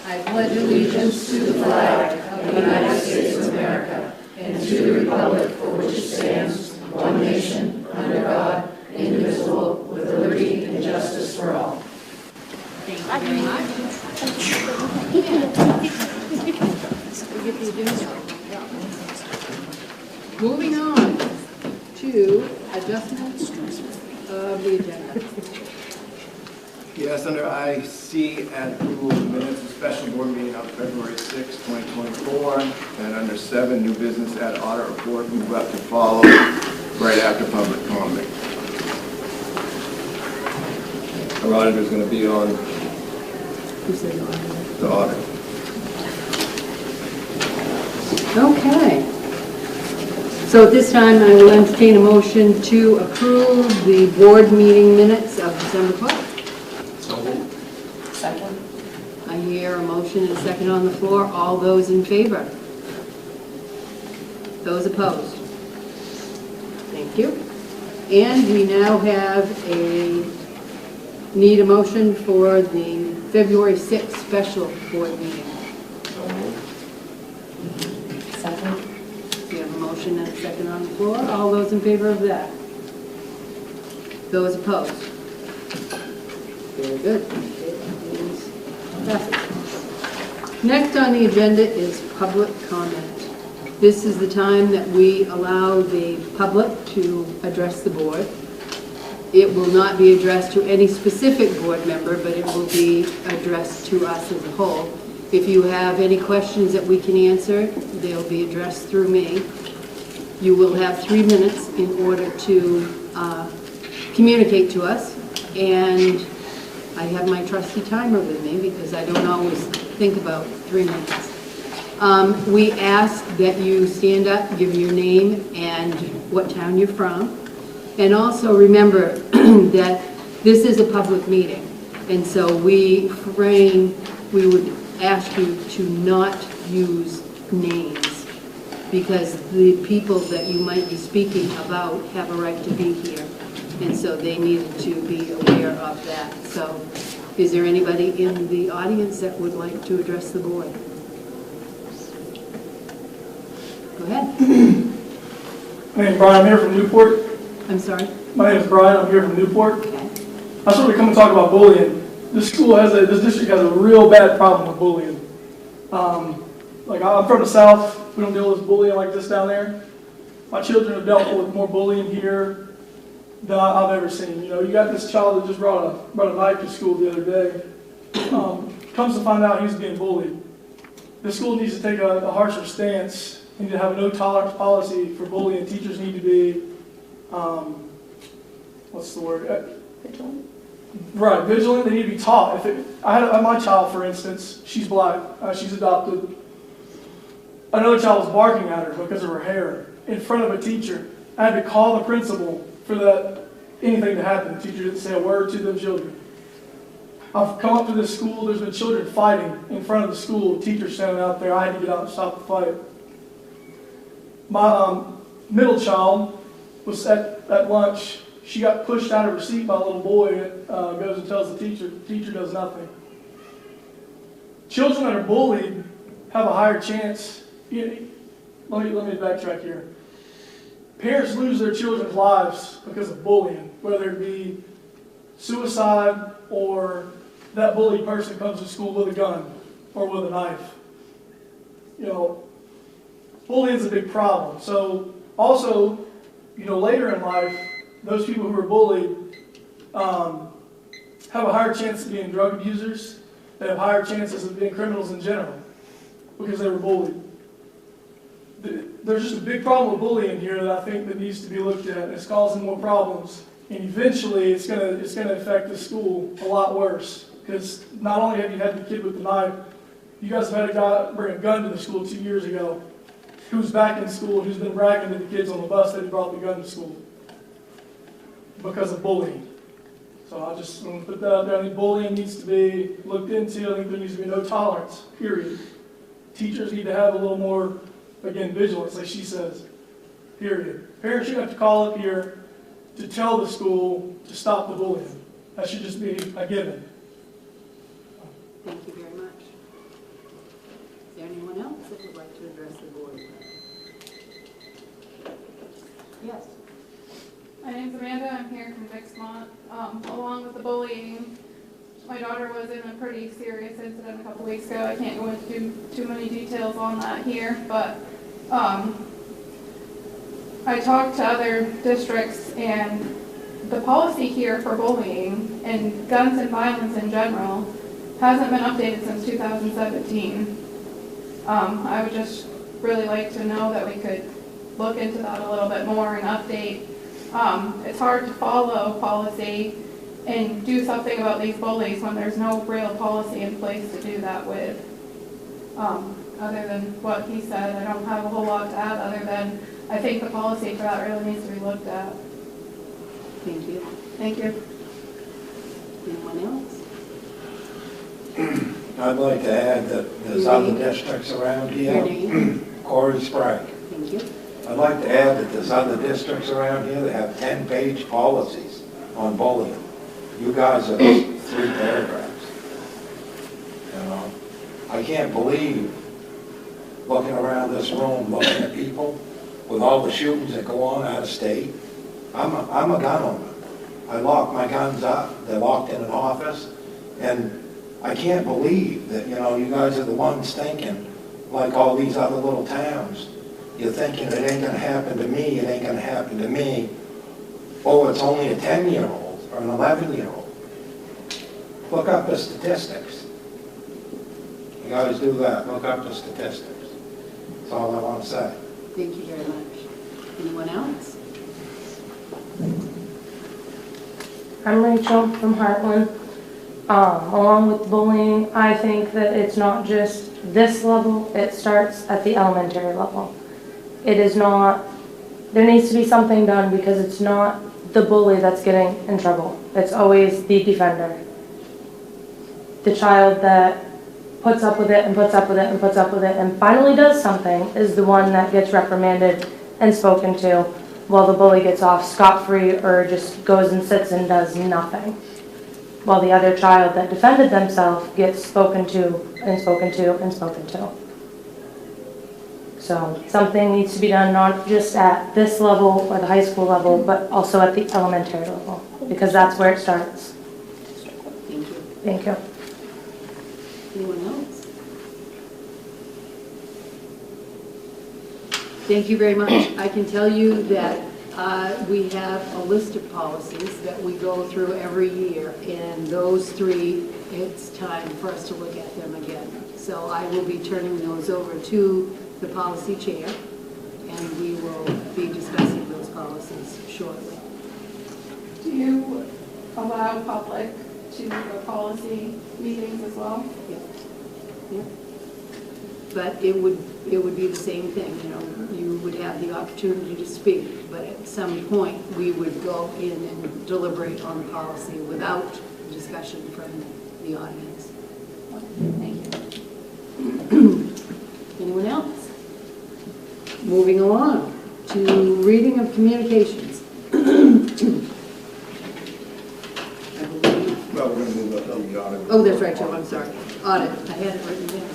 I pledge allegiance to the flag of the United States of America and to the republic for which it stands, one nation, under God, indivisible, with liberty and justice for all. Thank you very much. Moving on to adjustments of the agenda. Yes, under IC, add approval of minutes of special board meeting on February 6, 2024. And under 7, new business, add audit report, move up to follow right after public comment. Our auditor is going to be on the audit. Okay. So at this time, I will entertain a motion to approve the board meeting minutes of December 12th. Second. I hear a motion and a second on the floor. All those in favor? Those opposed? Thank you. And we now have need a motion for the February 6th special board meeting. Second. We have a motion and a second on the floor. All those in favor of that? Those opposed? Very good. Passes. Next on the agenda is public comment. This is the time that we allow the public to address the board. It will not be addressed to any specific board member, but it will be addressed to us as a whole. If you have any questions that we can answer, they'll be addressed through me. You will have 3 minutes in order to communicate to us, and I have my trusty timer with me because I don't always think about 3 minutes. We ask that you stand up, give your name and what town you're from, and also remember that this is a public meeting, and so we would ask you to not use names because the people that you might be speaking about have a right to be here, and so they needed to be aware of that. So is there anybody in the audience that would like to address the board? Go ahead. My name is Brian. I'm here from Newport. I'm sorry? My name is Brian. I'm here from Newport. Okay. I just want to come and talk about bullying. This district has a real bad problem with bullying. Like I'm from the South. We don't deal with bullying like this down there. My children have dealt with more bullying here than I've ever seen. You know, you got this child that just brought a knife to school the other day. Comes to find out he's being bullied. The school needs to take a harsher stance. They need to have a no tolerance policy for bullying. Teachers need to be, what's the word? Vigilant. Right, vigilant. They need to be taught. I had my child, for instance, she's black, she's adopted. Another child was barking at her because of her hair in front of a teacher. I had to call the principal for anything to happen. The teacher didn't say a word to those children. I've come up to this school. There's been children fighting in front of the school. Teachers standing out there. I had to get out and stop the fight. My middle child was at lunch. She got pushed out of her seat by a little boy that goes and tells the teacher. The teacher does nothing. Children that are bullied have a higher chance. Let me backtrack here. Parents lose their children's lives because of bullying, whether it be suicide or that bullied person comes to school with a gun or with a knife. You know, bullying is a big problem. So also, you know, later in life, those people who are bullied have a higher chance of being drug abusers. They have higher chances of being criminals in general because they were bullied. There's just a big problem with bullying here that I think that needs to be looked at. And it's causing more problems, and eventually it's gonna affect the school a lot worse. Because not only have you had the kid with the knife, you guys have had a guy bring a gun to the school 2 years ago, who's back in school, who's been bragging to the kids on the bus that he brought the gun to school because of bullying. So I just want to put that out there. I think bullying needs to be looked into. I think there needs to be no tolerance, period. Teachers need to have a little more, again, vigilance, like she says, period. Parents shouldn't have to call up here to tell the school to stop the bullying. That should just be a given. Thank you very much. public would like to address the board? Yes. My name's Amanda, I'm here from Dixmont. Along with the bullying, my daughter was in a pretty serious incident a couple weeks ago. I can't go into too many details on that here, but I talked to other districts, and the policy here for bullying and guns and violence in general hasn't been updated since 2017. I would just really like to know that we could look into that a little bit more and update. It's hard to follow policy and do something about these bullies when there's no real policy in place to do that with. Other than what he said, I don't have a whole lot to add other than I think the policy for that really needs to be looked at. Thank you. Thank you. Anyone else? I'd like to add that there's other districts around Your here. name? Corey Sprague. Thank you. I'd like to add that there's other districts around here that have 10-page policies on bullying. You guys are 3 paragraphs. You know, I can't believe, looking around this room, looking at people with all the shootings that go on out of state. I'm a gun owner. I lock my guns up. They're locked in an office, and I can't believe that, you know, you guys are the ones thinking, like all these other little towns, you're thinking it ain't gonna happen to me, it ain't gonna happen to me. Oh, it's only a 10-year-old or an 11-year-old. Look up the statistics. You guys do that, look up the statistics. That's all I want to say. Thank you very much. Anyone else? I'm Rachel from Heartland. Along with bullying, I think that it's not just this level, it starts at the elementary level. It is not, there needs to be something done because it's not the bully that's getting in trouble. It's always the defender. The child that puts up with it and puts up with it and puts up with it and finally does something is the one that gets reprimanded and spoken to, while the bully gets off scot-free or just goes and sits and does nothing. While the other child that defended themselves gets spoken to and spoken to and spoken to. So something needs to be done not just at this level or the high school level, but also at the elementary level, because that's where it starts. Thank you. Thank you. Anyone else? Thank you very much. I can tell you that we have a list of policies that we go through every year, and those 3, it's time for us to look at them again. So I will be turning those over to the policy chair, and we will be discussing those policies shortly. Do you allow public to go policy meetings as well? Yep. Yep. But it would be the same thing, you know, you would have the opportunity to speak, but at some point, we would go in and deliberate on the policy without discussion from the audience. Thank you. Anyone else? Moving along to reading of communications. I believe. Well, we're going to move up to the audit. Oh, that's right, Joe, I'm sorry. Audit, I had it written down.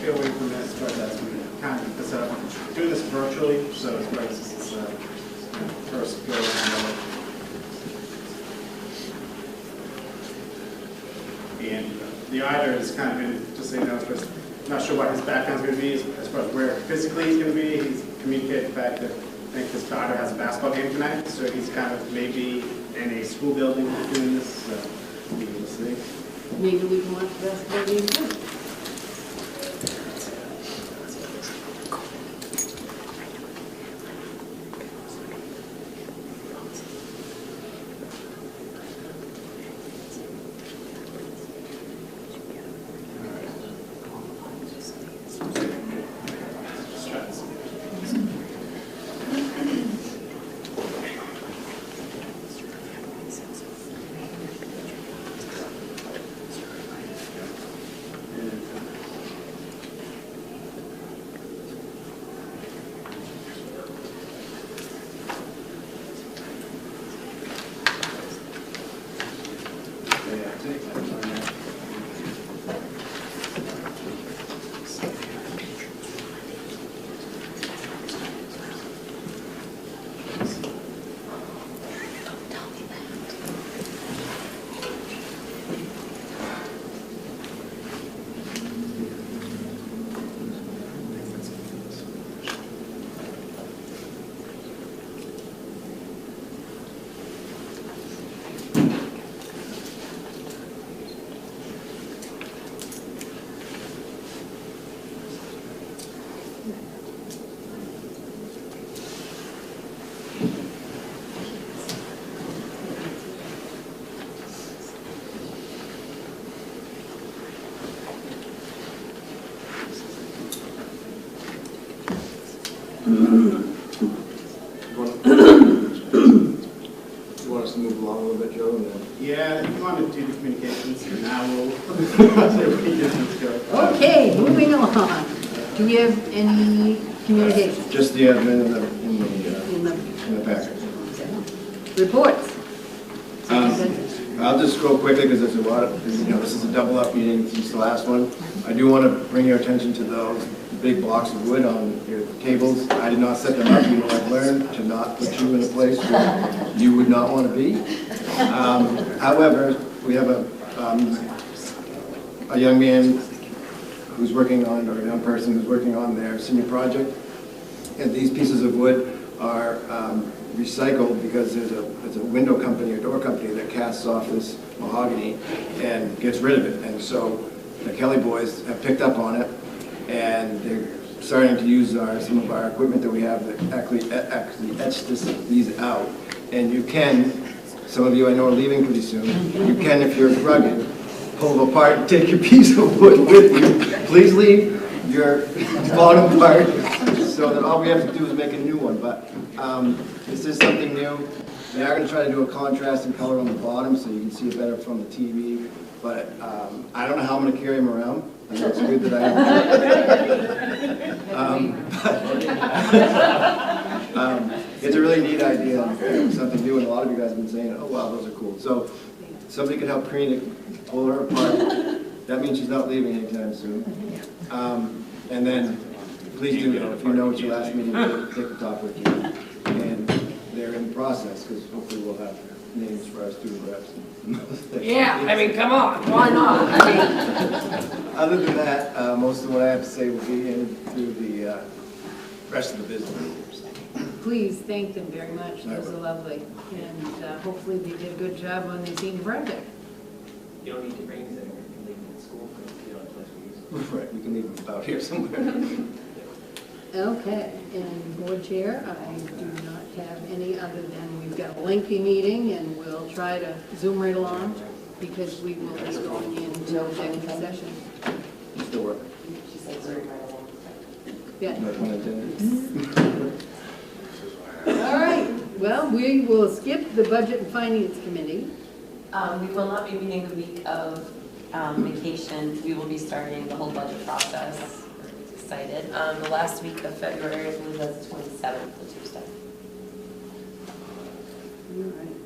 Away from this, but as we kind of do this virtually, so as far as this is first go around. And the auditor is kind of in, just so you know, just not sure what his background's going to be as far as where physically he's going to be. He's communicated the fact that I think his daughter has a basketball game tonight, so he's kind of maybe in a school building doing this. So we'll see. Maybe we can watch the basketball game too. us to move along a little bit, Joe? And then- Yeah, if you want to do the communications, now we'll see if we can get this going. Okay, moving along. Do we have any communications Just the admin in the in the packet. reports? I'll just go quickly because there's a lot of, this is a double up meeting since the last one. I do want to bring your attention to those big blocks of wood on your tables. I did not set them up. I've learned to not put you in a place where you would not want to be. However, we have a young man who's working on, or a young person who's working on their senior project. And these pieces of wood are recycled because there's a window company or door company that casts off this mahogany and gets rid of it. And so the Kelly boys have picked up on it, and they're starting to use some of our equipment that we have that actually etch these out. And you can, some of you I know are leaving pretty soon, you can, if you're rugged, pull them apart and take your piece of wood with you. Please leave your bottom part so that all we have to do is make a new one. But this is something new. We are going to try to do a contrast in color on the bottom so you can see it better from the TV. But I don't know how I'm going to carry them around. I know it's good that I have. It's a really neat idea and something new, and a lot of you guys have been saying, oh wow, those are cool. So somebody could help Karina pull her apart. That means she's not leaving anytime soon. And then please do, if you know it's your last meeting, take the top with you. And they're in the process, because hopefully we'll have names for our student reps. Yeah, I mean, come on, why not? I mean, Other than that, most of what I have to say will be into the rest of the business. Please thank them very much. Those are lovely. And hopefully they did a good job on the senior project. You don't need to bring things in, you can leave them in school for, twice a week. Right, we can leave them out here somewhere. Okay, and board chair, I do not have any other than we've got a lengthy meeting and we'll try to zoom right along because we will be going into executive session. Still working. Yeah. No pun intended. All right, well, we will skip the Budget and Finance Committee. We will not be meeting the week of vacation. We will be starting the whole budget process. We're excited. The last week of February, I believe that's the 27th, the Tuesday. All right.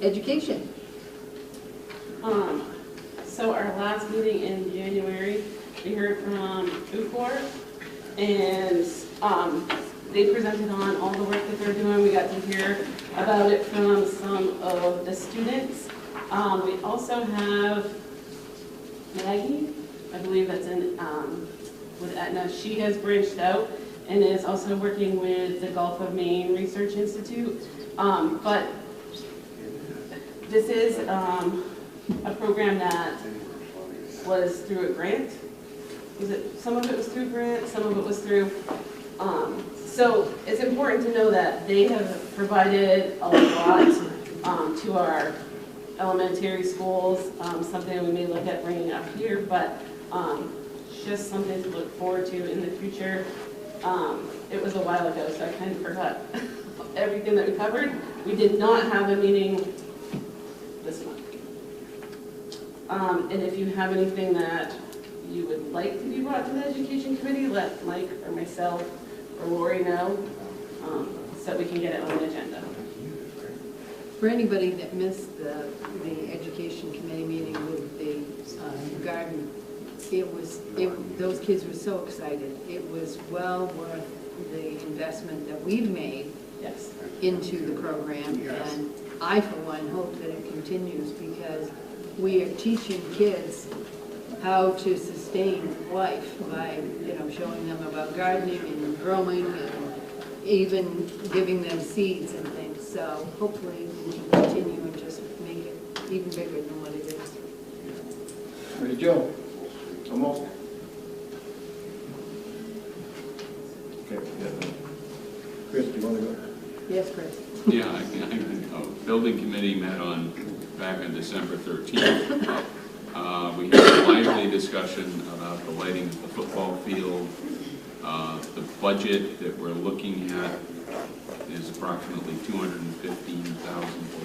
Education. So our last meeting in January, we heard from UCOR, and they presented on all the work that they're doing. We got to hear about it from some of the students. We also have Maggie, I believe that's in with Aetna. She has branched out and is also working with the Gulf of Maine Research Institute. But this is a program that was through a grant. Some of it was through grant, some of it was through. So it's important to know that they have provided a lot to our elementary schools, something we may look at bringing up here, but just something to look forward to in the future. It was a while ago, so I kind of forgot everything that we covered. We did not have a meeting this month. And if you have anything that you would like to be brought to the Education Committee, let Mike or myself or Lori know, so we can get it on the agenda. For anybody that missed the Education Committee meeting with the garden, those kids were so excited. It was well worth the investment that we've made into the program. And I, for one, hope that it continues because we are teaching kids how to sustain life by, showing them about gardening and growing and even giving them seeds and things. So hopefully we can continue and just make it even bigger than what it is. Ready, Joe? Almost. Okay. Yeah. Chris, do you want to go? Yes, Chris. Yeah, I building committee met back on December 13th. We had a lively discussion about the lighting of the football field. The budget that we're looking at is approximately $215,000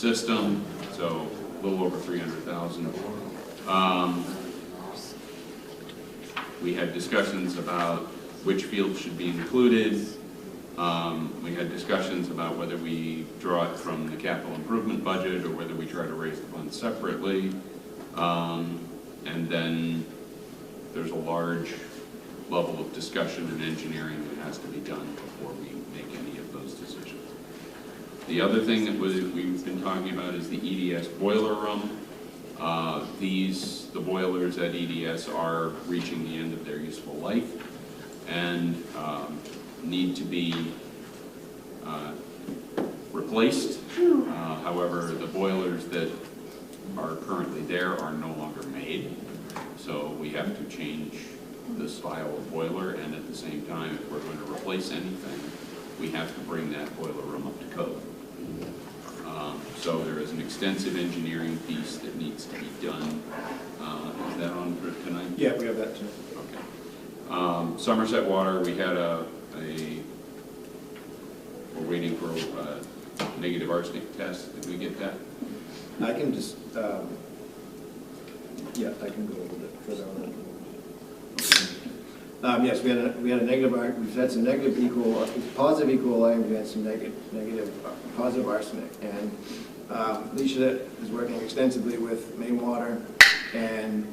system, so a little over 300,000. We had discussions about which fields should be included. We had discussions about whether we draw it from the capital improvement budget or whether we try to raise the funds separately. And then there's a large level of discussion and engineering that has to be done before we make any of those decisions. The other thing that we've been talking about is the EDS boiler room. The boilers at EDS are reaching the end of their useful life and need to be replaced. However, the boilers that are currently there are no longer made, so we have to change the style of boiler, and at the same time, if we're going to replace anything, we have to bring that boiler room up to code. So there is an extensive engineering piece that needs to be done. Is that on for tonight? Yeah, we have that too. Okay. Somerset Water, we had we're waiting for a negative arsenic test. Did we get that? I can just, yeah, I can go a little bit further on that. Yes, we had a negative, we've had some negative positive E. coli, and we had some negative positive arsenic. And Alicia is working extensively with Maine Water, and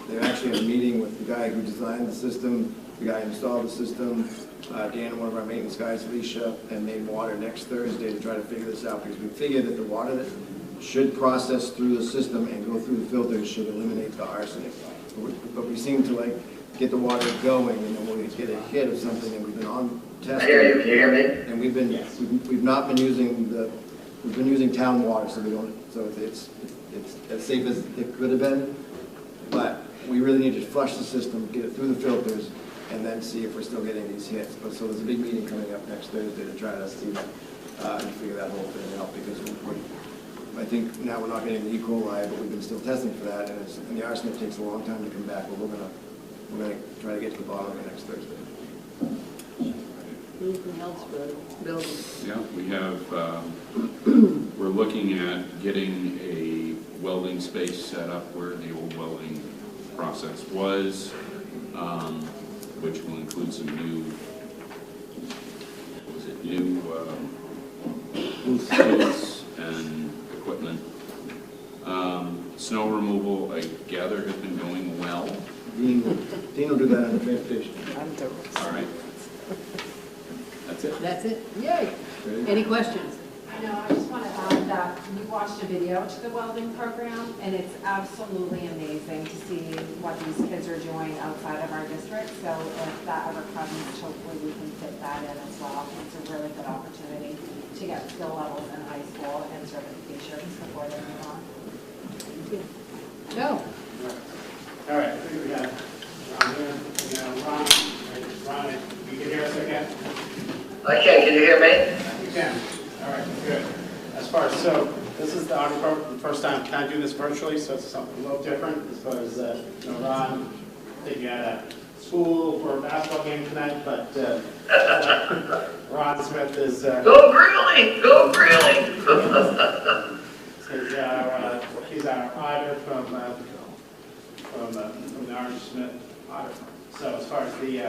they're actually in a meeting with the guy who designed the system, the guy who installed the system, Dan, one of our maintenance guys, Alicia, and Maine Water next Thursday to try to figure this out, because we figure that the water that should process through the system and go through the filters should eliminate the arsenic. But we seem to get the water going, and then when we get a hit of something, and we've been on testing. I hear you. Can you hear me? And we've not been using we've been using town water, so we don't. So it's as safe as it could have been. But we really need to flush the system, get it through the filters, and then see if we're still getting these hits. But so there's a big meeting coming up next Thursday to try to see and figure that whole thing out, because I think now we're not getting the E. coli, but we've been still testing for that, and the arsenic takes a long time to come back. But we're gonna try to get to the bottom of it next Thursday. Anything else for building? Yeah, we have, we're looking at getting a welding space set up where the old welding process was, which will include some new tools and equipment. Snow removal, I gather, has been going well. Dean will do that on the transportation. All right. That's it. That's it? Yay! Any questions? I know, I just want to add that we watched a video to the welding program, and it's absolutely amazing to see what these kids are doing outside of our district. So if that ever comes, hopefully we can fit that in as well. It's a really good opportunity to get skill levels in high school and certifications before they move on. Go. All right, I think we got Ron here, we got Ron, you can hear us again? I can you hear me? You can. All right, good. As far as, so this is the audit program, the first time kind of doing this virtually, so it's something a little different as far as, Ron, I think you had a school for a basketball game tonight, but Ron Smith is... Go Greeley! Go Greeley! He's our auditor from the R.S. Smith audit. So as far as the,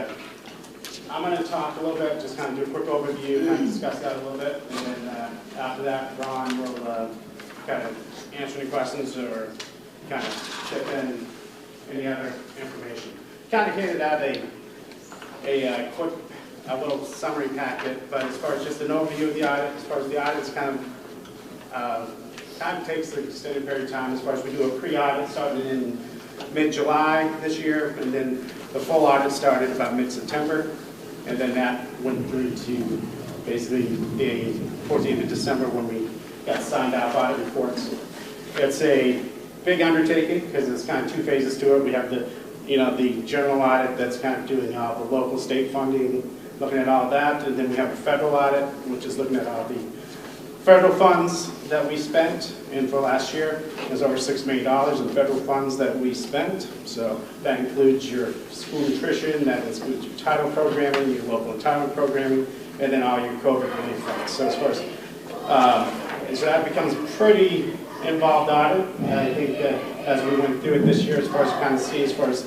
I'm going to talk a little bit, just kind of do a quick overview, kind of discuss that a little bit, and then after that, Ron will kind of answer any questions or kind of chip in any other information. Kind of handed out a quick, little summary packet, but as far as just an overview of the audit, as far as the audit is kind of takes an extended period of time. As far as we do a pre-audit, started in mid-July this year, and then the full audit started about mid-September, and then that went through to basically the 14th of December when we got signed off audit reports. It's a big undertaking because there's kind of two phases to it. We have the general audit that's kind of doing all the local state funding, looking at all of that, and then we have a federal audit, which is looking at all the federal funds that we spent, and for last year, there's over $6 million in federal funds that we spent. So that includes your school nutrition, that includes your title programming, your local entitlement programming, and then all your COVID relief funds. So as far as, And so that becomes a pretty involved audit. I think that as we went through it this year, as far as kind of see, as far as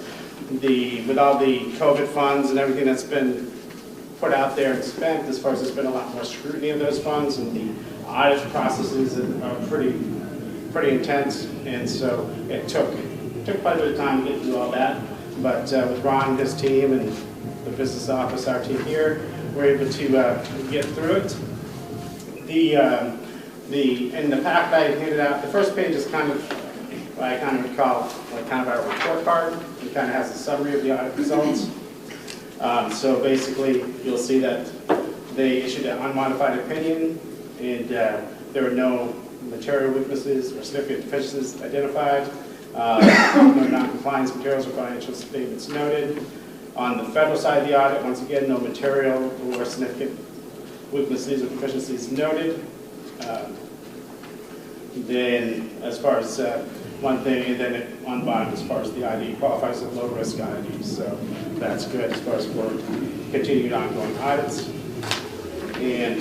with all the COVID funds and everything that's been put out there and spent, as far as there's been a lot more scrutiny of those funds, and the audit processes are pretty intense, and so it took quite a bit of time to get through all that. But with Ron and his team and the business office, our team here, we're able to get through it. In the pack that I handed out, the first page is kind of what I kind of would call like kind of our report card. It kind of has a summary of the audit results. So basically, you'll see that they issued an unmodified opinion, and there were no material weaknesses or significant deficiencies identified. No non-compliance materials or financial statements noted. On the federal side of the audit, once again, no material or significant weaknesses or deficiencies noted. Then, as far as one thing, and then on the bottom, as far as the ID qualifies as low-risk ID, so that's good as far as for continued ongoing audits. And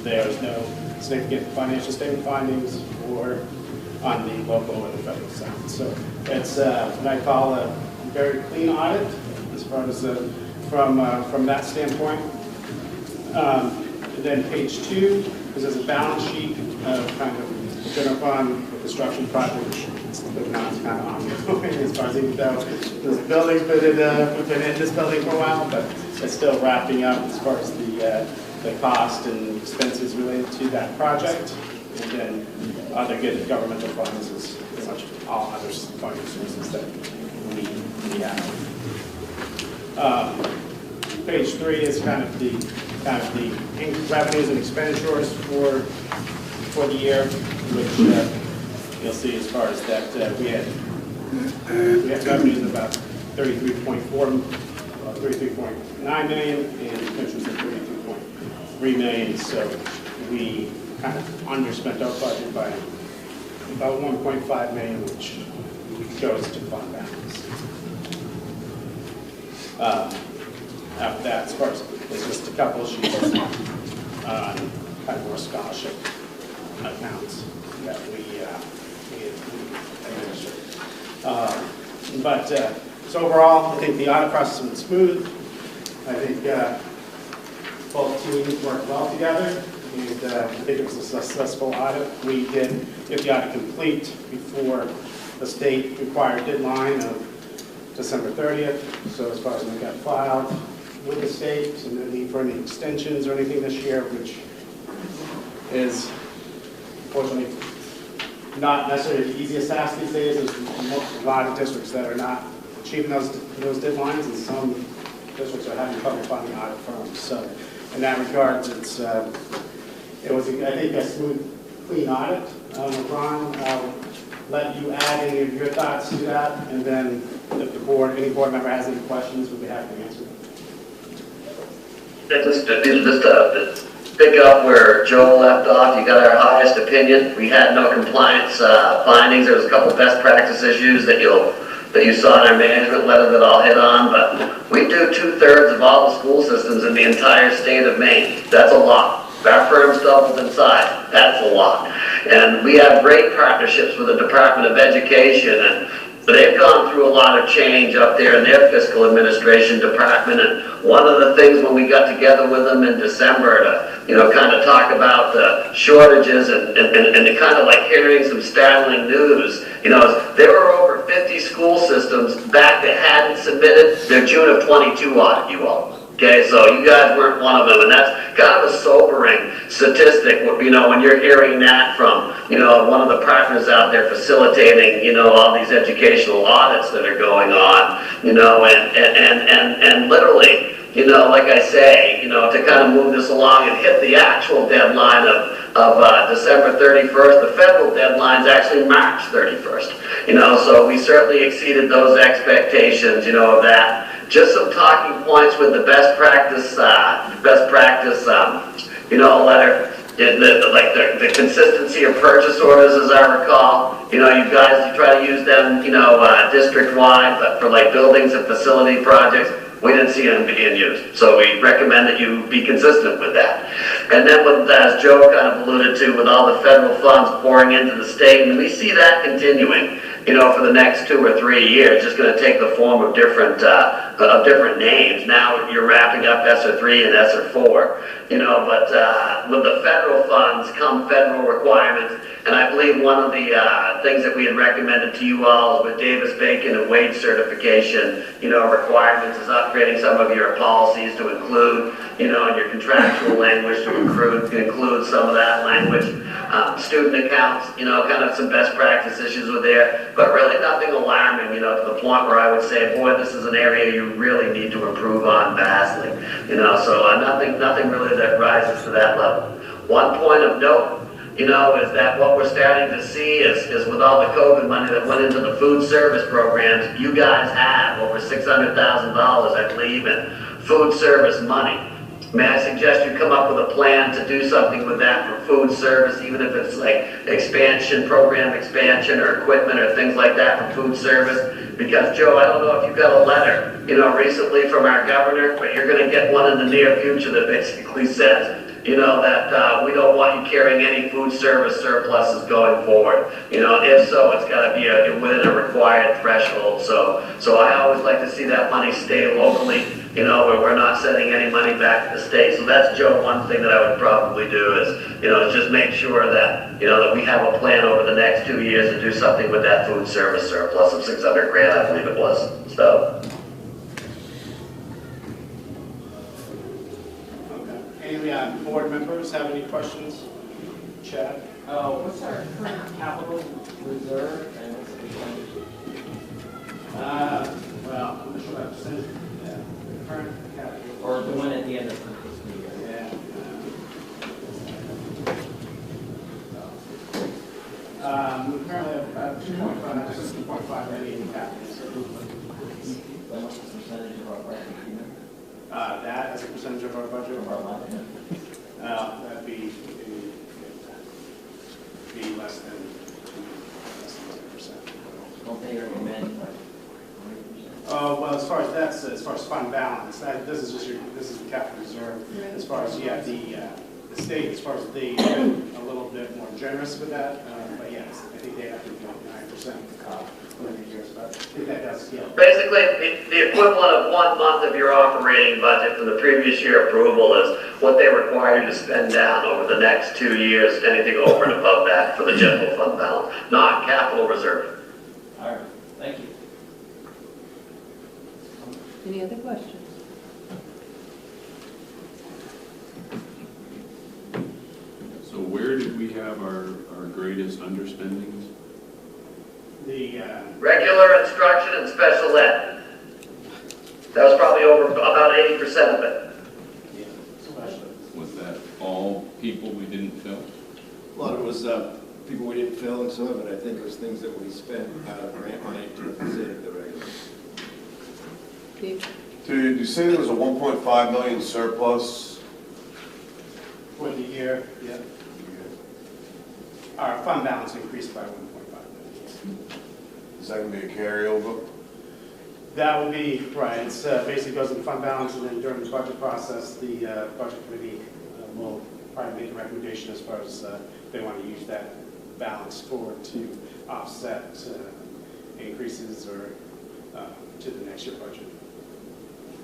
there's no significant financial statement findings or on the local or the federal side. So it's what I call a very clean audit as far as from that standpoint. And then page 2, because there's a balance sheet of kind of general fund, the construction project, but now it's kind of ongoing as far as even though this building's we've been in this building for a while, but it's still wrapping up as far as the cost and expenses related to that project. And then other good governmental funds is pretty much all other funding sources that we have. Page 3 is kind of the revenues and expenditures for the year, which you'll see as far as that we had revenues of about 33.9 million and expenditures of 32.3 million. So we kind of underspent our budget by about 1.5 million, which goes to fund balance. After that, as far as there's just a couple of sheets on kind of more scholarship accounts that we administer. So overall, I think the audit process went smooth. I think both teams worked well together. And I think it was a successful audit. We did get the audit complete before the state required deadline of December 30th. So as far as we got filed with the state, and no need for any extensions or anything this year, which is unfortunately not necessarily the easiest task these days. There's a lot of districts that are not achieving those deadlines, and some districts are having trouble finding audit firms. So in that regard, it was, I think, a smooth, clean audit. Ron, I'll let you add any of your thoughts to that, and then if any board member has any questions, we'll be happy to answer them. Just to pick up where Joe left off, you got our highest opinion. We had no compliance findings. There was a couple best practice issues that you saw in our management letter that I'll hit on, but we do 2/3 of all the school systems in the entire state of Maine. That's a lot. Our firm's doubled in size. That's a lot. And we have great partnerships with the Department of Education, and they've gone through a lot of change up there in their fiscal administration department. And one of the things when we got together with them in December to, kind of talk about the shortages and to kind of like hearing some startling news, there were over 50 school systems back that hadn't submitted their June of 22 audit, you all. Okay, so you guys weren't one of them, and that's kind of a sobering statistic, when you're hearing that from, one of the partners out there facilitating, all these educational audits that are going on, and literally, like I say, to kind of move this along and hit the actual deadline of December 31st, the federal deadline's actually March 31st, so we certainly exceeded those expectations, of that. Just some talking points with the best practice, letter. The consistency of purchase orders, as I recall. You guys, you try to use them, district-wide, but for like buildings and facility projects, We didn't see them being used. So we recommend that you be consistent with that. And then with, as Joe kind of alluded to, with all the federal funds pouring into the state, and we see that continuing, you know, for the next 2 or 3 years, just going to take the form of different names. Now you're wrapping up ESSER 3 and ESSER 4, you know, but with the federal funds come federal requirements. And I believe one of the things that we had recommended to you all is with Davis-Bacon and wage certification, you know, requirements is upgrading some of your policies to include, you know, your contractual language to include some of that language. Student accounts, you know, kind of some best practice issues with there, but really nothing alarming, you know, to the point where I would say, boy, this is an area you really need to improve on vastly, you know, so nothing really that rises to that level. One point of note, you know, is that what we're starting to see is with all the COVID money that went into the food service programs, you guys have over $600,000, I believe, in food service money. May I suggest you come up with a plan to do something with that for food service, even if it's like expansion, program expansion, or equipment, or things like that for food service? Because, Joe, I don't know if you got a letter, you know, recently from our governor, but you're going to get one in the near future that basically says, you know, that we don't want you carrying any food service surpluses going forward. You know, if so, it's got to be within a required threshold. So I always like to see that money stay locally, you know, where we're not sending any money back to the state. So that's, Joe, one thing that I would probably do is, you know, just make sure that, you know, that we have a plan over the next 2 years to do something with that food service surplus of 600 grand, I believe it was. So. Any board members have any questions? Chad? What's our current capital reserve and what's the percentage? Well, I'm not sure that percentage. Yeah. The current capital. Or the one at the end of the fiscal year? Yeah. We currently have about 2.5 million in capital. What's the percentage of our budget? That as a percentage of our budget? Of our budget? That'd be less than 10%. Don't they recommend like 40%? Well, as far as fund balance, this is the capital reserve. As far as the state, as far as they've been a little bit more generous with that, but yes, I think they have to do 9% one of the years, but I think that does scale. Basically, the equivalent of 1 month of your operating budget from the previous year approval is what they require you to spend down over the next 2 years, anything over and above that for the general fund balance, not capital reserve. All right, thank you. Any other questions? So where did we have our greatest underspendings? The Regular instruction and special ed. That was probably over about 80% of it. Was that all people we didn't fill? A lot of it was people we didn't fill, and some of it, I think, was things that we spent out of grant money to save the regular. Dave? Did you say there was a 1.5 million surplus? For the year, yeah. Our fund balance increased by 1.5 million. Is that going to be a carryover? That will be, right, it's basically goes in fund balance, and then during the budget process, the budget committee will probably make a recommendation as far as they want to use that balance to offset increases or to the next year budget.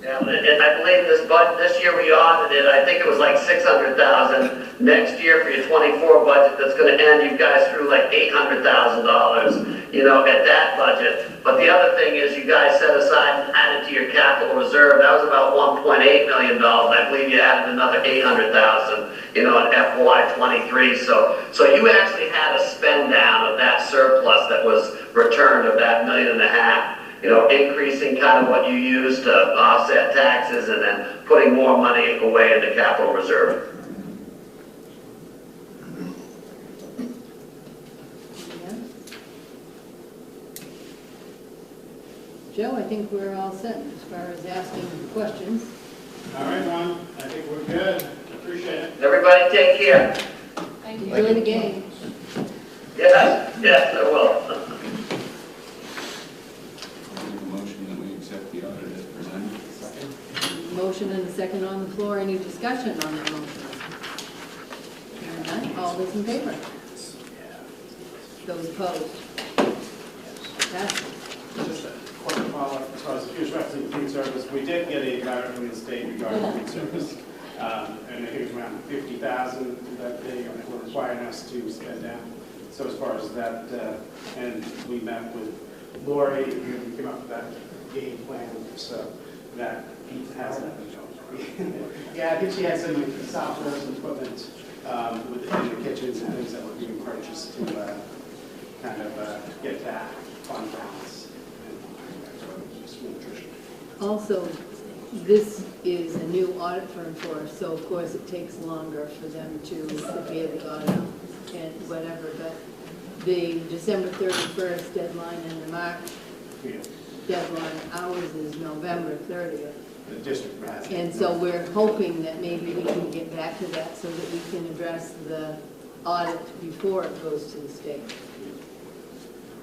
Yeah, and I believe this year we audited, I think it was like 600,000. Next year for your 24 budget, that's going to end you guys through like $800,000, you know, at that budget. But the other thing is you guys set aside and added to your capital reserve. That was about $1.8 million. I believe you added another 800,000, you know, in FY23. So you actually had a spend down of that surplus that was returned of that $1.5 million. You know, increasing kind of what you use to offset taxes and then putting more money away into capital reserve. Joe, I think we're all set as far as asking questions. All right, Ron, I think we're good. Appreciate it. Everybody take care. Thank you. Enjoy the game. Yes, I will. Motion that we accept the audit as presented. motion and a second on the floor. Any discussion on that motion? Hearing none. All those in favor? Those opposed? Passes. Just a quick follow-up, as far as you're referencing food service, we did get a letter from the state regarding food service. And I think it was around 50,000 that they were requiring us to spend down. So as far as that, and we met with Lori, and we came up with that game plan, so that Pete has that. Yeah, I think she had some software, some equipment within the kitchens and things that were being purchased to kind of get that fund balance and school nutrition. Also, this is a new audit firm for us, so of course it takes longer for them to prepare the audit and whatever, but the December 31st deadline and the March deadline, ours is November 30th. The district has. And so we're hoping that maybe we can get back to that so that we can address the audit before it goes to the state.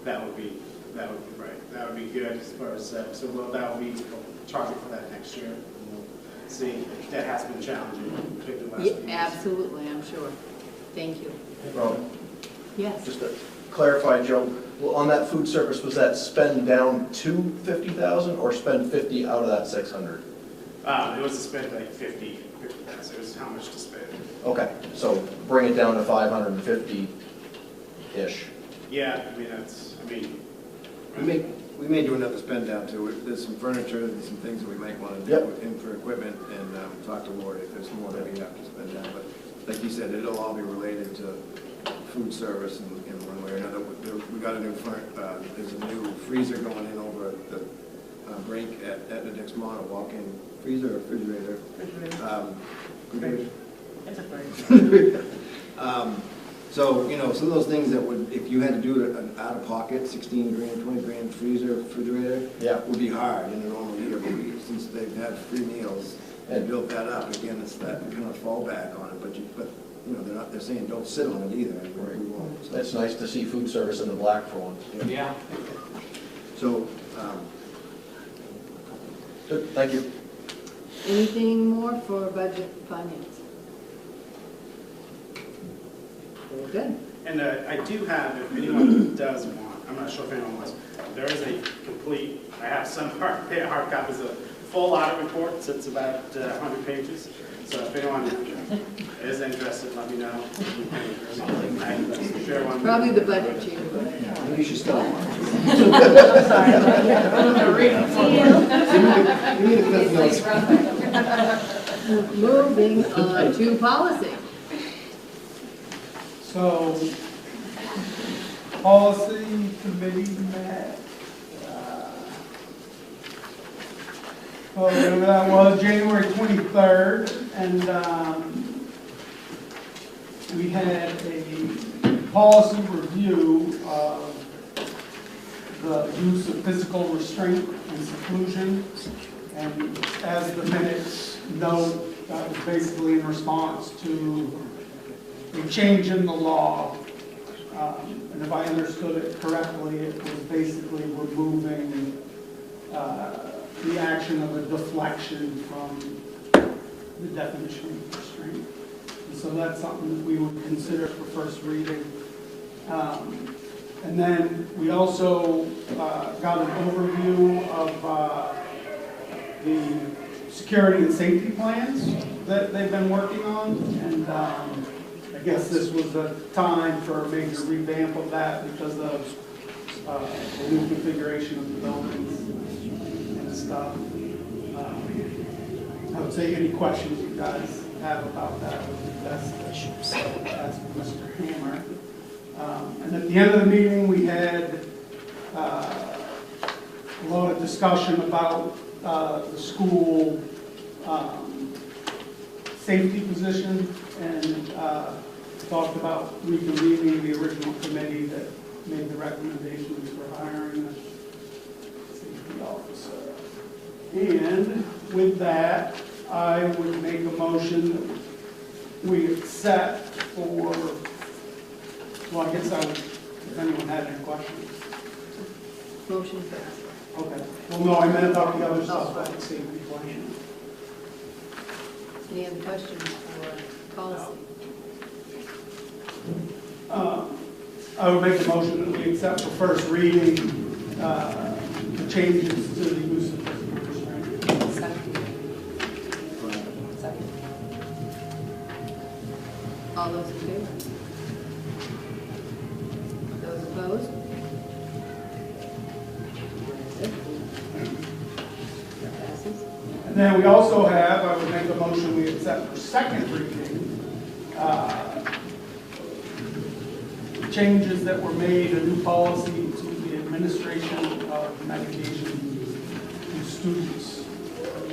That would be right. That would be good as far as, so that will be target for that next year. We'll see. That has been challenging, particularly last few years. Absolutely, I'm sure. Thank you. Robin, Yes. just to clarify, Joe, well, on that food service, was that spend down to 50,000 or spend 50 out of that 600? It was to spend like 50,000. It was how much to spend. Okay, so bring it down to 550-ish. Yeah, I mean, We may do another spend down too. There's some furniture and some things that we might want to do in for equipment, and talk to Lori if there's more that we have to spend down. But like you said, it'll all be related to food service in one way or another. We got a new there's a new freezer going in over at the break at the next model, walk-in freezer or refrigerator. That's a fridge. So, some of those things that would, if you had to do an out-of-pocket, 16 grand, 20 grand freezer, refrigerator, would be hard in a normal year. But since they've had free meals and built that up, again, it's that kind of fallback on it. But they're saying don't sit on it either. We won't. So. It's nice to see food service in the black for one. Yeah. So, Good, thank you. Anything more for budget finance? Very good. And I do have, if anyone does want, I'm not sure if anyone wants, there is a complete, I have some hard copies of full audit reports. It's about 100 pages. So if anyone is interested, let me know. I can share one. Probably the budget chief. You should stop. Sorry. Moving on to policy. So, policy committee met, whatever that was, January 23rd, and we had a policy review of the use of physical restraint and seclusion, and as the minutes note, that was basically in response to a change in the law, and if I understood it correctly, it was basically removing the action of a deflection from the definition of restraint. And so that's something that we would consider for first reading. And then we also got an overview of the security and safety plans that they've been working on, and I guess this was the time for a major revamp of that because of the new configuration of the buildings and stuff. I would say any questions you guys have about that would be best to ask Mr. Hammer. And at the end of the meeting, we had a lot of discussion about the school safety position, and talked about reconvening the original committee that made the recommendations for hiring a safety officer. And with that, I would make a motion that we accept for, well, I guess I would, if anyone had any questions. Motion passed. Okay. Well, no, I meant about the other stuff, about the safety plan. Any other questions for policy? I would make a motion that we accept for first reading the changes to the use of physical restraint. Second. All those in favor? Those opposed? That passes. And then we also have, I would make a motion we accept for second reading, changes that were made, a new policy to the administration of medication to students.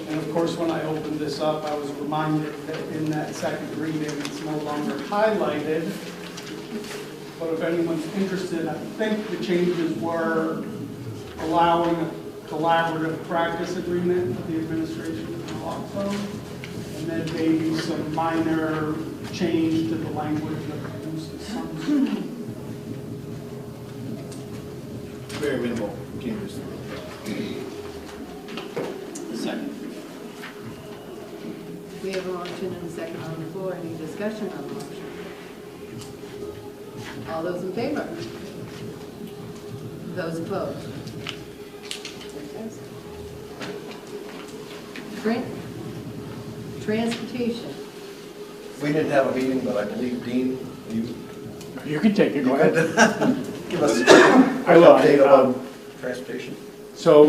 And of course, when I opened this up, I was reminded that in that second reading, it's no longer highlighted. But if anyone's interested, I think the changes were allowing a collaborative practice agreement with the administration of the law firm, and then maybe some minor change to the language of the use of some. Very minimal changes. Second. We have a motion and a second on the floor. Any discussion on the motion? All those in favor? Those opposed? Transportation. We didn't have a meeting, but I believe Dean, You can take it, go ahead. give us an I will. update on transportation. So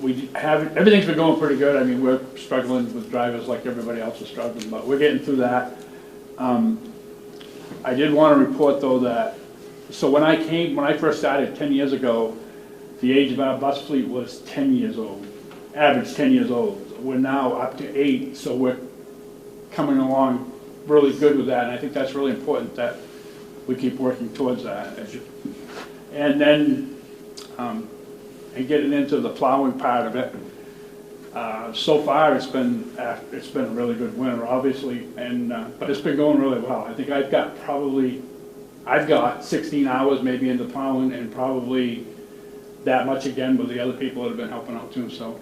we have, everything's been going pretty good. I mean, we're struggling with drivers like everybody else is struggling, but we're getting through that. I did want to report though that, so when I first started 10 years ago, the age of our bus fleet was 10 years old, average 10 years old. We're now up to 8, so we're coming along really good with that, and I think that's really important that we keep working towards that. And then, and getting into the plowing part of it, so far it's been a really good winter, obviously, and but it's been going really well. I think I've got 16 hours maybe into plowing, and probably that much again with the other people that have been helping out too. So.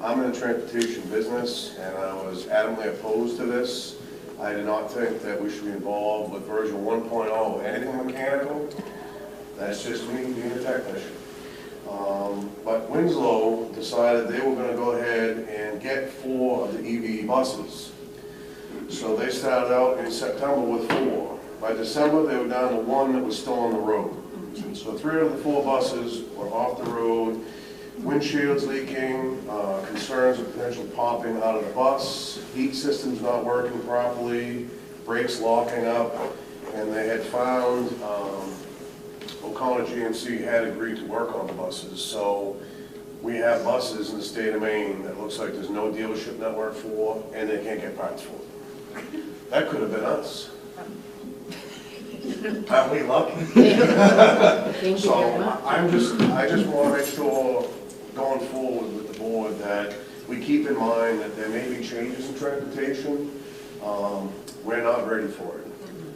I'm in the transportation business, and I was adamantly opposed to this. I did not think that we should be involved with version 1.0, anything mechanical. That's just me being a technician. But Winslow decided they were going to go ahead and get 4 of the EV buses. So they started out in September with 4. By December, they were down to 1 that was still on the road. So 3 of the 4 buses were off the road. Windshields leaking, concerns of potential popping out of the bus, heat systems not working properly, brakes locking up, and they had found O'Connor GMC had agreed to work on the buses. So we have buses in the state of Maine that looks like there's no dealership network for, and they can't get parts for. That could have been us. Aren't we lucky? Thank you So very much. I just want to make sure going forward with the board that we keep in mind that there may be changes in transportation. We're not ready for it.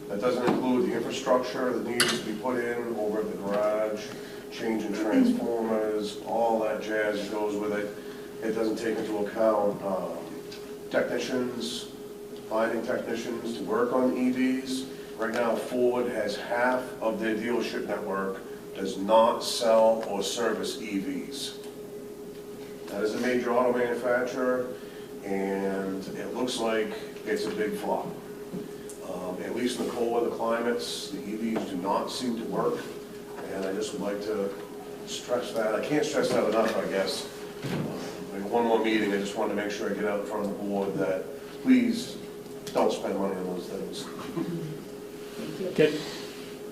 That doesn't include the infrastructure that needs to be put in over at the garage, changing transformers, all that jazz that goes with it. It doesn't take into account technicians, finding technicians to work on EVs. Right now, Ford has half of their dealership network does not sell or service EVs. That is a major auto manufacturer, and it looks like it's a big flop. At least in the cold weather climates, the EVs do not seem to work, and I just would like to stress that. I can't stress that enough, I guess. In one more meeting, I just wanted to make sure I get out in front of the board that please don't spend money on those things. Thank you. Okay.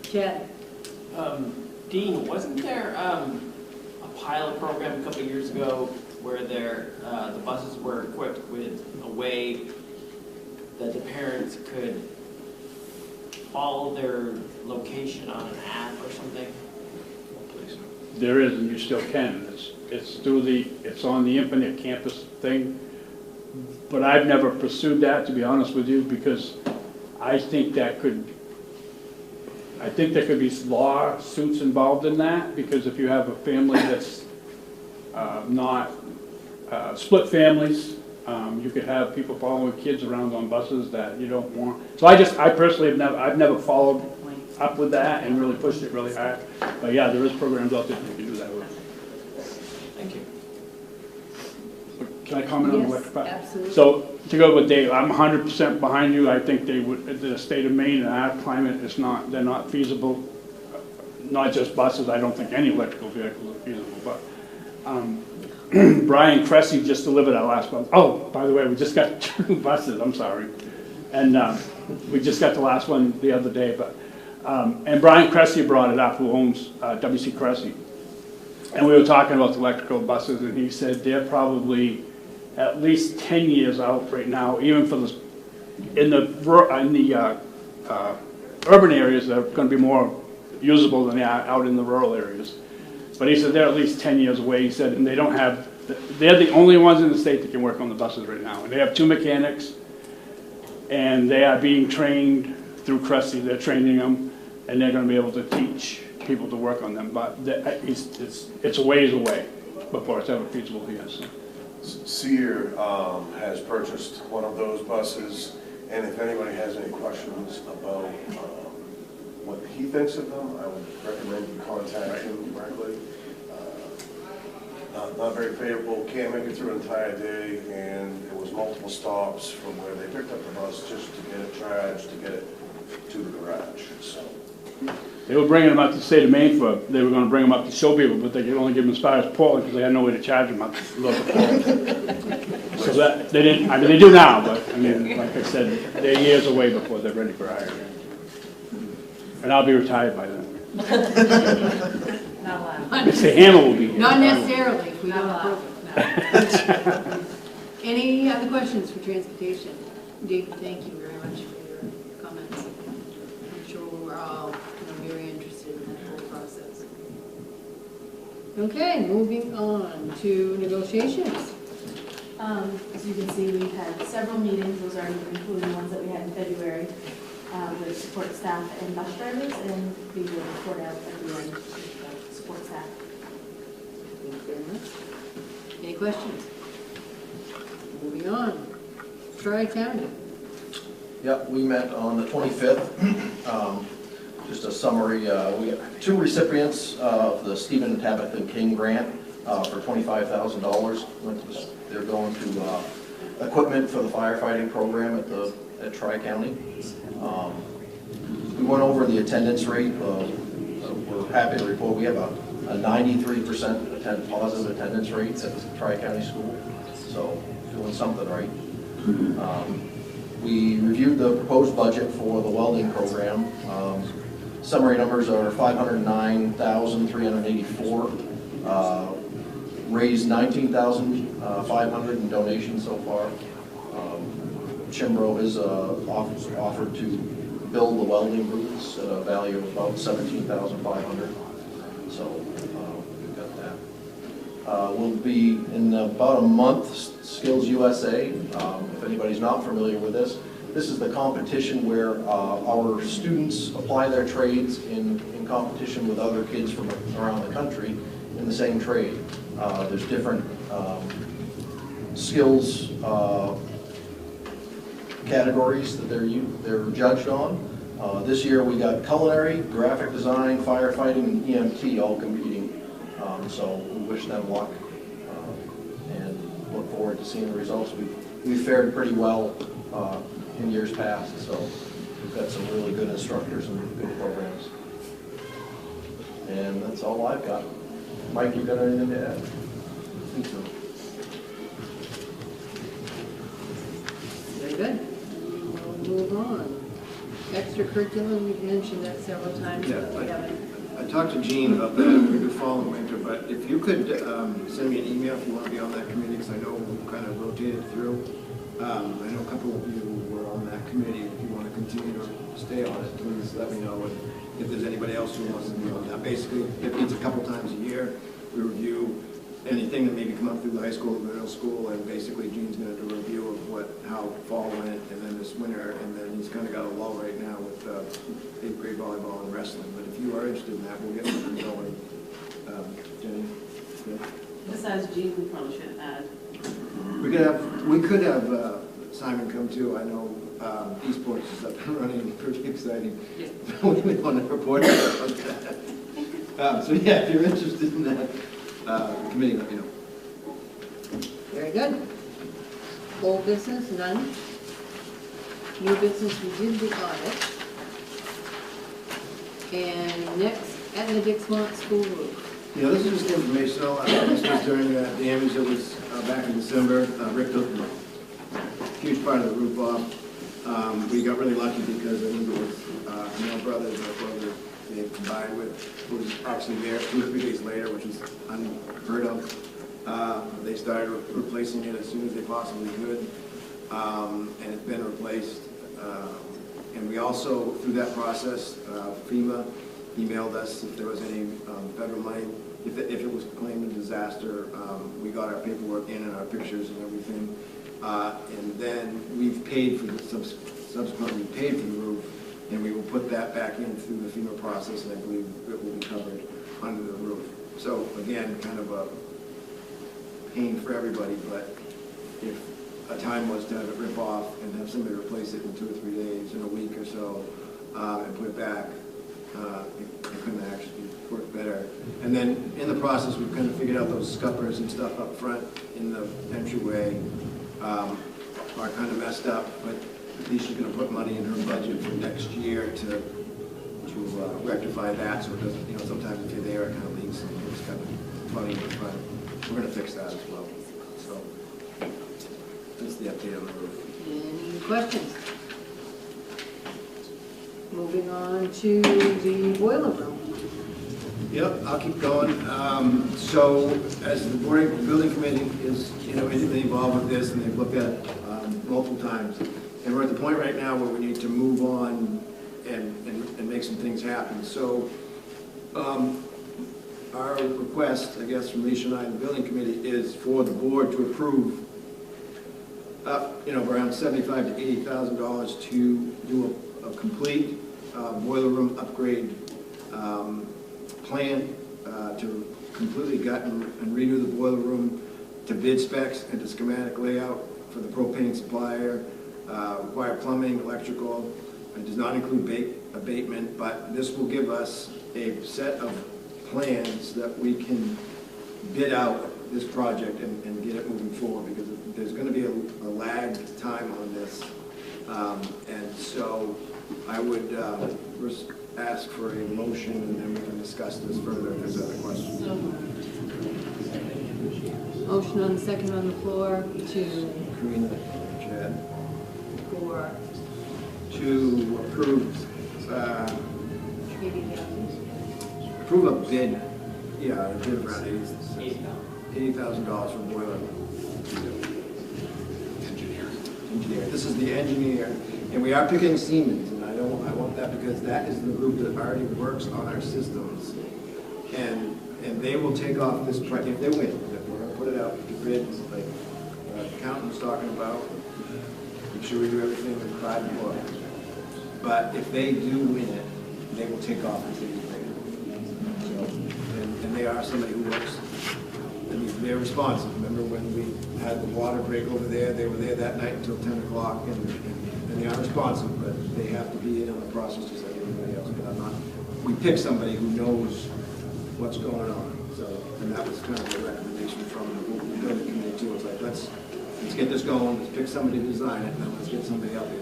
Chad. Dean, wasn't there a pilot program a couple of years ago where the buses were equipped with a way that the parents could follow their location on an app or something? There is, and you still can. It's on the Infinite Campus thing. But I've never pursued that, to be honest with you, because I think there could be lawsuits involved in that, because if you have a family that's not split families, You could have people following kids around on buses that you don't want. So I personally I've never followed up with that and really pushed it really hard. But yeah, there is programs out there that you can do that with. Thank you. Can I comment on the Yes, electric part? absolutely. So to go with Dave, I'm 100% behind you. I think they would, the state of Maine and our climate is not, they're not feasible. Not just buses, I don't think any electrical vehicles are feasible, but Brian Cressy just delivered our last one. Oh, by the way, we just got 2 buses, I'm sorry. And we just got the last one the other day, but, and Brian Cressy brought it up, who owns WC Cressy. And we were talking about the electrical buses, and he said they're probably at least 10 years out right now, even for the, in the urban areas that are going to be more usable than they are out in the rural areas. But he said they're at least 10 years away. He said, and they don't have, they're the only ones in the state that can work on the buses right now. And they have 2 mechanics, and they are being trained through Cressy. They're training them, and they're going to be able to teach people to work on them. But it's a ways away before it's ever feasible here. So. Sear has purchased one of those buses, and if anybody has any questions about what he thinks of them, I would recommend you contact him directly. Not very favorable, can't make it through an entire day, and it was multiple stops from where they picked up the bus just to get it charged, to get it to the garage, so. They were bringing them up to the state of Maine they were going to bring them up to show people, but they could only give them as far as Portland because they had no way to charge them up to local Portland. So that, they didn't, I mean, they do now, but I mean, like I said, they're years away before they're ready for hire. And I'll be retired by then. Not allowed. Mr. Hammer will be here. Not necessarily, if we Not don't allowed. approve it. No. Any other questions for transportation? David, thank you very much for your comments. I'm sure we're all very interested in that whole process. Okay, moving on to negotiations. As you can see, we've had several meetings, those are including ones that we had in February, with support staff and bus drivers, and we will report out at the end with the support staff. Thank you very much. Any questions? Moving on. Tri-County. Yep, we met on the 25th. Just a summary, we got 2 recipients of the Stephen Tabitha King grant for $25,000. They're going to equipment for the firefighting program at Tri-County. We went over the attendance rate. We're happy to report we have a 93% positive attendance rate at the Tri-County school, so doing something right. We reviewed the proposed budget for the welding program. Summary numbers are $509,384. Raised $19,500 in donations so far. Chimbro has offered to build the welding booths at a value of about $17,500. So we've got that. We'll be in about a month, Skills USA. If anybody's not familiar with this, this is the competition where our students apply their trades in competition with other kids from around the country in the same trade. There's different skills categories that they're judged on. This year we got culinary, graphic design, firefighting, and EMT all competing. So we wish them luck and look forward to seeing the results. We've fared pretty well in years past, so we've got some really good instructors and good programs. And that's all I've got. Mike, you got anything to add? I think so. Very good. We'll move on. Extracurricular, we've mentioned that several times, but we haven't. I talked to Gene about that maybe following winter, but if you could send me an email if you want to be on that committee, because I know we've kind of rotated through. I know a couple of you were on that committee. If you want to continue to stay on it, please let me know. And if there's anybody else who wants to be on that. Basically, it meets a couple times a year. We review anything that maybe come up through the high school and middle school, and basically Gene's going to do a review of how fall went, and then this winter, and then he's kind of got a lull right now with 8th grade volleyball and wrestling. But if you are interested in that, we'll get something going. Jenny? Good? This has Gene, we probably should add. We could have Simon come too. I know esports is up and running, pretty exciting. We want to report about that. So yeah, if you're interested in that, committee, let me know. Very good. Old business, none. New business, we did the audit. And next, at the Dixmont School roof. Yeah, this is just informational. This was during the damage that was back in December. Rick took a huge part of the roof off. We got really lucky because I think it was Neil Brothers, our brother, they combined with, who was actually there 2 or 3 days later, which was unheard of. They started replacing it as soon as they possibly could, and it's been replaced. And we also, through that process, FEMA emailed us if there was any federal money. If it was claimed a disaster, we got our paperwork in and our pictures and everything. And then we've paid for the, subsequently paid for the roof, and we will put that back in through the FEMA process, and I believe it will be covered under the roof. So again, kind of a pain for everybody, but if a time was to have it rip off and have somebody replace it in 2 or 3 days, in a week or so, and put it back, it couldn't actually work better. And then in the process, we've kind of figured out those scuppers and stuff up front in the entryway are kind of messed up, but at least she's going to put money in her budget for next year to rectify that, so it doesn't, you know, sometimes if you're there, it kind of leaks and it's kind of funny in the front. We're going to fix that as well. So that's the update on the roof. Any questions? Moving on to the boiler room. Yep, I'll keep going. So as the building committee is, you know, intimately involved with this, and they've looked at it multiple times, and we're at the point right now where we need to move on and make some things happen. So our request, I guess, from Leisha and I, the building committee, is for the board to approve you know, around $75,000 to $80,000 to do a complete boiler room upgrade plan to completely gut and redo the boiler room to bid specs and to schematic layout for the propane supplier, require plumbing, electrical. It does not include abatement, but this will give us a set of plans that we can bid out this project and get it moving forward, because there's going to be a lag time on this. And so I would ask for a motion, and then we can discuss this further if there's other questions. Motion on the second on the floor to Karina, Chad, for to approve a bid. Yeah, a bid around $80,000 for boiler. Engineer. This is the engineer, and we are picking Siemens, and I want that because that is the group that already works on our systems, and they will take off this project if they win. If we're going to put it out to bid, like the accountant was talking about, make sure we do everything with pride and glory. But if they do win it, they will take off the city's bid. So, and they are somebody who works. I mean, they're responsive. Remember when we had the water break over there? They were there that night until 10 o'clock, and they are responsive, but they have to be in on the process just like everybody else. But I'm not. We pick somebody who knows what's going on. So, and that was kind of a recommendation from the building committee too. It's like let's get this going. Let's pick somebody to design it, and then let's get somebody out there.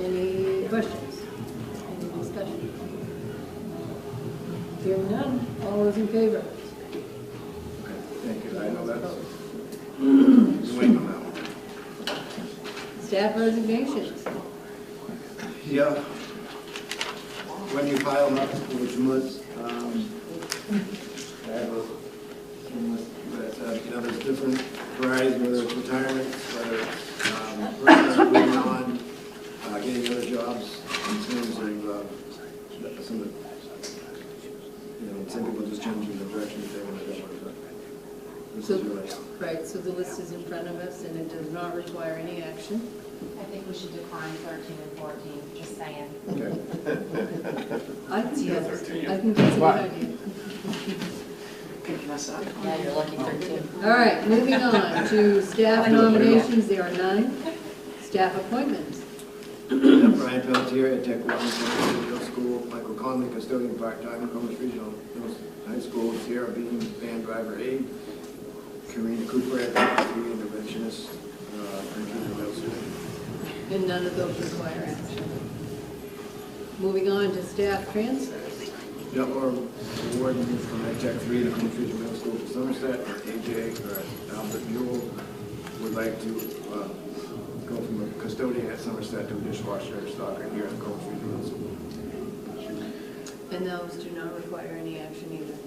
any questions? Any discussion? Hearing none, all those in favor? Thank you. I know that's waiting on that one. Staff resignations. Yeah. When you file them up over 2 months, you know, there's different varieties, whether it's retirement, whether it's personal moving on, getting other jobs, in terms of some of the, you know, some people just changing the direction that they want to go. This is your list. Right, so the list is in front of us and it does not require any action. I think we should decline 13 and 14, just saying. Okay. I think that's a good idea. Yeah, you're lucky 13. All right, moving on to staff nominations, there are none. Staff appointments. Brian Pelletier at Tech Wellington Middle School, Michael Conley, custodian part-time, Combs Regional High School, Sierra Bean, van driver aide, Karina Cooper at Tech 3, interventionist, Computer Middle School. And none of those require action. Moving on to staff transfers. Or Warden from Tech 3 to Combs Regional Middle School for Somerset, AJ or Albert Newell would like to go from a custodian at Somerset to a dishwasher or stalker here at Combs Regional Middle School. And those do not require any action either.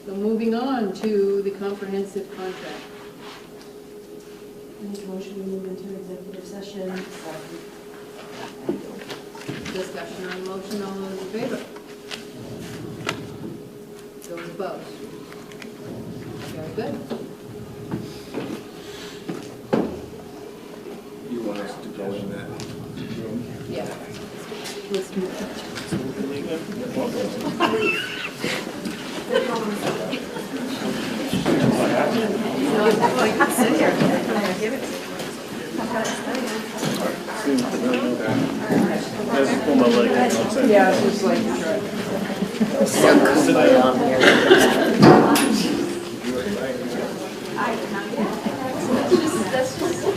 So moving on to the comprehensive contract. Make a motion to move into executive session. Discussion on the motion, all those in favor? Those opposed? Very good. You want us to go in that room? Yeah. Let's move. Yeah, it's just like.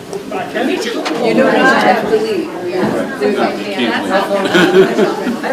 You don't have to leave. We are- Can't leave.